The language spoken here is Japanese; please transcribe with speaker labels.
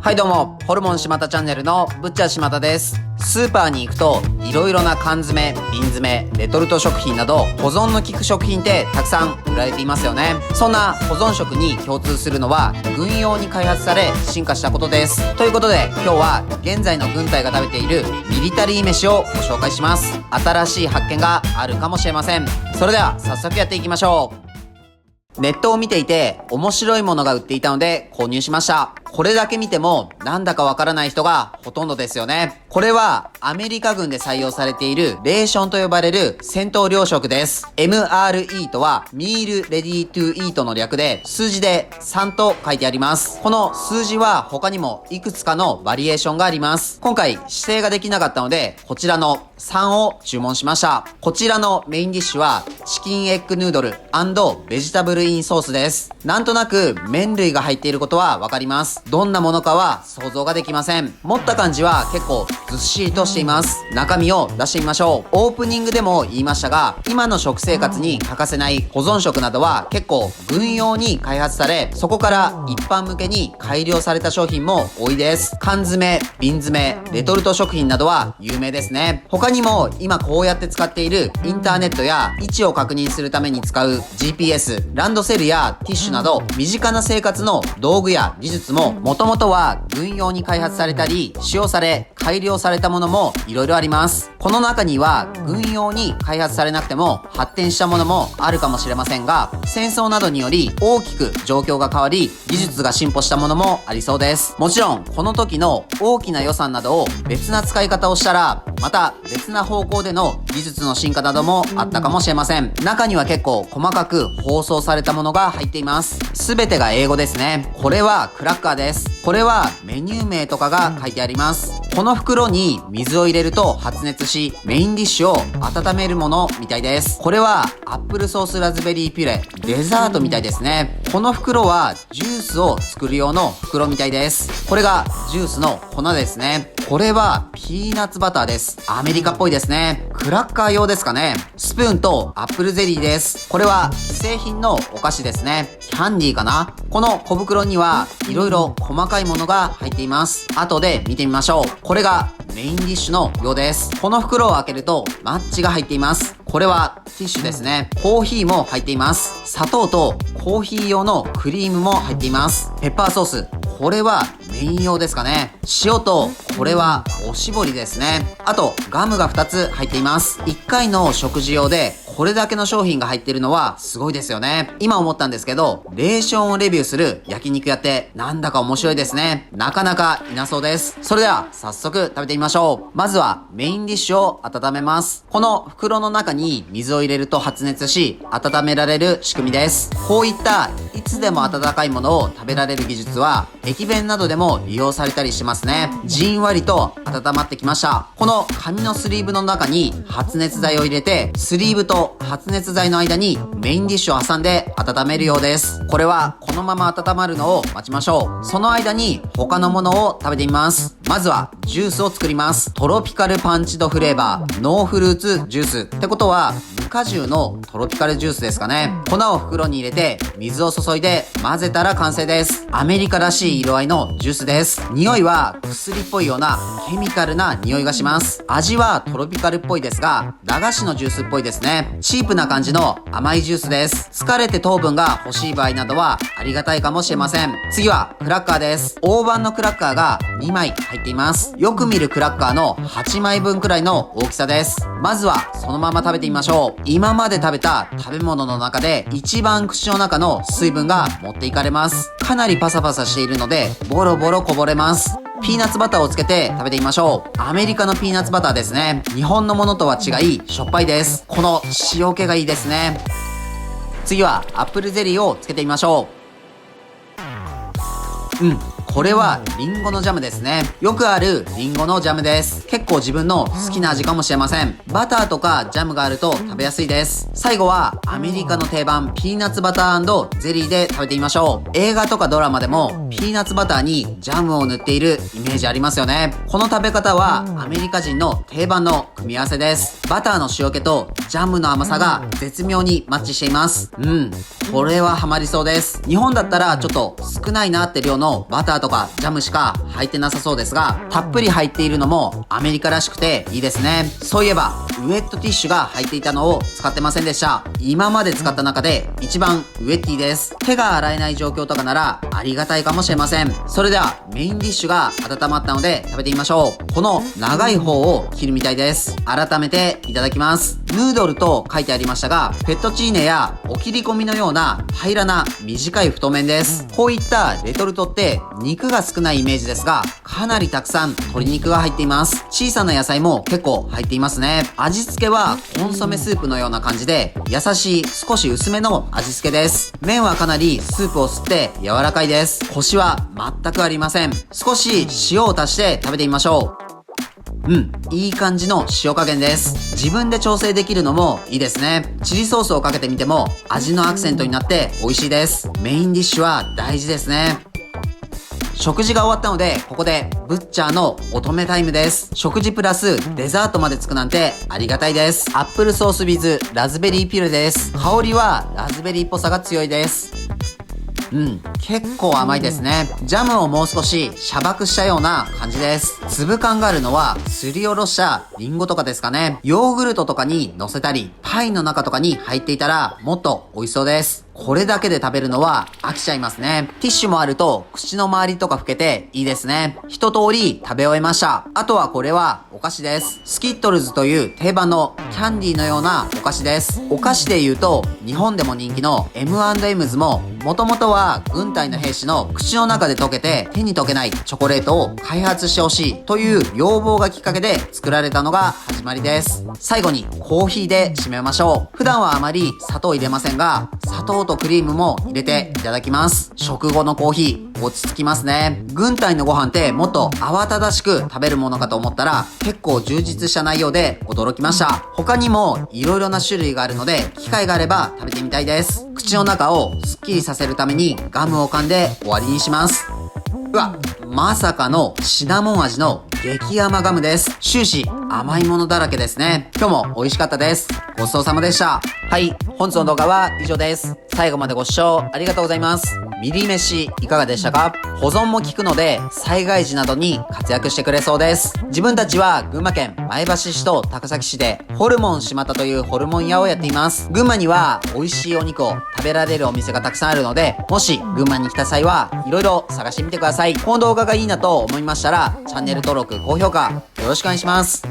Speaker 1: はいどうも、ホルモン島田チャンネルのぶっちゃ島田です。スーパーに行くといろいろな缶詰、瓶詰、レトルト食品など保存の効く食品ってたくさん売られていますよね。そんな保存食に共通するのは軍用に開発され進化したことです。ということで今日は現在の軍隊が食べているミリタリー飯をご紹介します。新しい発見があるかもしれません。それでは早速やっていきましょう。ネットを見ていて面白いものが売っていたので購入しました。これだけ見てもなんだかわからない人がほとんどですよね。これはアメリカ軍で採用されているレーションと呼ばれる戦闘糧食です。MRE とはミールレディートゥイートの略で数字で3と書いてあります。この数字は他にもいくつかのバリエーションがあります。今回指定ができなかったのでこちらの3を注文しました。こちらのメインディッシュはチキンエッグヌードル&ベジタブルインソースです。なんとなく麺類が入っていることはわかります。どんなものかは想像ができません。持った感じは結構ずっしりとしています。中身を出してみましょう。オープニングでも言いましたが、今の食生活に欠かせない保存食などは結構軍用に開発され、そこから一般向けに改良された商品も多いです。缶詰、瓶詰、レトルト食品などは有名ですね。他にも今こうやって使っているインターネットや位置を確認するために使う GPS、ランドセルやティッシュなど身近な生活の道具や技術ももともとは軍用に開発されたり使用され改良されたものもいろいろあります。この中には軍用に開発されなくても発展したものもあるかもしれませんが、戦争などにより大きく状況が変わり技術が進歩したものもありそうです。もちろんこの時の大きな予算などを別な使い方をしたらまた別な方向での技術の進化などもあったかもしれません。中には結構細かく包装されたものが入っています。すべてが英語ですね。これはクラッカーです。これはメニュー名とかが書いてあります。この袋に水を入れると発熱しメインディッシュを温めるものみたいです。これはアップルソースラズベリーピュレ、デザートみたいですね。この袋はジュースを作る用の袋みたいです。これがジュースの粉ですね。これはピーナッツバターです。アメリカっぽいですね。クラッカー用ですかね。スプーンとアップルゼリーです。これは製品のお菓子ですね。キャンディーかな。この小袋にはいろいろ細かいものが入っています。後で見てみましょう。これがメインディッシュのようです。この袋を開けるとマッチが入っています。これはティッシュですね。コーヒーも入っています。砂糖とコーヒー用のクリームも入っています。ペッパーソース、これはメイン用ですかね。塩とこれはおしぼりですね。あとガムが2つ入っています。1回の食事用でこれだけの商品が入っているのはすごいですよね。今思ったんですけど、レーションをレビューする焼肉屋ってなんだか面白いですね。なかなかいなそうです。それでは早速食べてみましょう。まずはメインディッシュを温めます。この袋の中に水を入れると発熱し温められる仕組みです。こういったいつでも温かいものを食べられる技術は駅弁などでも利用されたりしますね。じんわりと温まってきました。この紙のスリーブの中に発熱剤を入れてスリーブと発熱剤の間にメインディッシュを挟んで温めるようです。これはこのまま温まるのを待ちましょう。その間に他のものを食べてみます。まずはジュースを作ります。トロピカルパンチドフレーバーノーフルーツジュースってことは無果汁のトロピカルジュースですかね。粉を袋に入れて水を注いで混ぜたら完成です。アメリカらしい色合いのジュースです。匂いは薬っぽいようなケミカルな匂いがします。味はトロピカルっぽいですが駄菓子のジュースっぽいですね。チープな感じの甘いジュースです。疲れて糖分が欲しい場合などはありがたいかもしれません。次はクラッカーです。大判のクラッカーが2枚入っています。よく見るクラッカーの8枚分くらいの大きさです。まずはそのまま食べてみましょう。今まで食べた食べ物の中で一番口の中の水分が持っていかれます。かなりパサパサしているのでボロボロこぼれます。ピーナッツバターをつけて食べてみましょう。アメリカのピーナッツバターですね。日本のものとは違いしょっぱいです。この塩気がいいですね。次はアップルゼリーをつけてみましょう。これはリンゴのジャムですね。よくあるリンゴのジャムです。結構自分の好きな味かもしれません。バターとかジャムがあると食べやすいです。最後はアメリカの定番ピーナッツバター&ゼリーで食べてみましょう。映画とかドラマでもピーナッツバターにジャムを塗っているイメージありますよね。この食べ方はアメリカ人の定番の組み合わせです。バターの塩気とジャムの甘さが絶妙にマッチしています。これはハマりそうです。日本だったらちょっと少ないなって量のバターととかジャムしか入ってなさそうですが、たっぷり入っているのもアメリカらしくていいですね。そういえばウェットティッシュが入っていたのを使ってませんでした。今まで使った中で一番ウェッティです。手が洗えない状況とかならありがたいかもしれません。それではメインディッシュが温まったので食べてみましょう。この長い方を切るみたいです。改めていただきます。ヌードルと書いてありましたが、フェットチーネやお切り込みのような平らな短い太麺です。こういったレトルトって肉が少ないイメージですが、かなりたくさん鶏肉が入っています。小さな野菜も結構入っていますね。味付けはコンソメスープのような感じで、優しい少し薄めの味付けです。麺はかなりスープを吸って柔らかいです。コシは全くありません。少し塩を足して食べてみましょう。いい感じの塩加減です。自分で調整できるのもいいですね。チリソースをかけてみても味のアクセントになって美味しいです。メインディッシュは大事ですね。食事が終わったので、ここでブッチャーの乙女タイムです。食事プラスデザートまでつくなんてありがたいです。アップルソースwithラズベリーピュレです。香りはラズベリーっぽさが強いです。結構甘いですね。ジャムをもう少しシャバくしたような感じです。粒感があるのはすりおろしたリンゴとかですかね。ヨーグルトとかに乗せたり、パイの中とかに入っていたらもっと美味しそうです。これだけで食べるのは飽きちゃいますね。ティッシュもあると口の周りとか拭けていいですね。一通り食べ終えました。あとはこれはお菓子です。スキットルズという定番のキャンディーのようなお菓子です。お菓子で言うと日本でも人気の M&M's ももともとは軍隊の兵士の口の中で溶けて手に溶けないチョコレートを開発してほしいという要望がきっかけで作られたのが始まりです。最後にコーヒーで締めましょう。普段はあまり砂糖入れませんが、砂糖とクリームも入れていただきます。食後のコーヒー落ち着きますね。軍隊のご飯ってもっと慌ただしく食べるものかと思ったら結構充実した内容で驚きました。他にも色々な種類があるので機会があれば食べてみたいです。口の中をスッキリさせるためにガムを噛んで終わりにします。うわ、まさかのシナモン味の激甘ガムです。終始甘いものだらけですね。今日も美味しかったです。ごちそうさまでした。はい、本日の動画は以上です。最後までご視聴ありがとうございます。ミリ飯いかがでしたか？保存も効くので災害時などに活躍してくれそうです。自分たちは群馬県前橋市と高崎市でホルモン島田というホルモン屋をやっています。群馬には美味しいお肉を食べられるお店がたくさんあるので、もし群馬に来た際はいろいろ探してみてください。この動画がいいなと思いましたらチャンネル登録、高評価よろしくお願いします。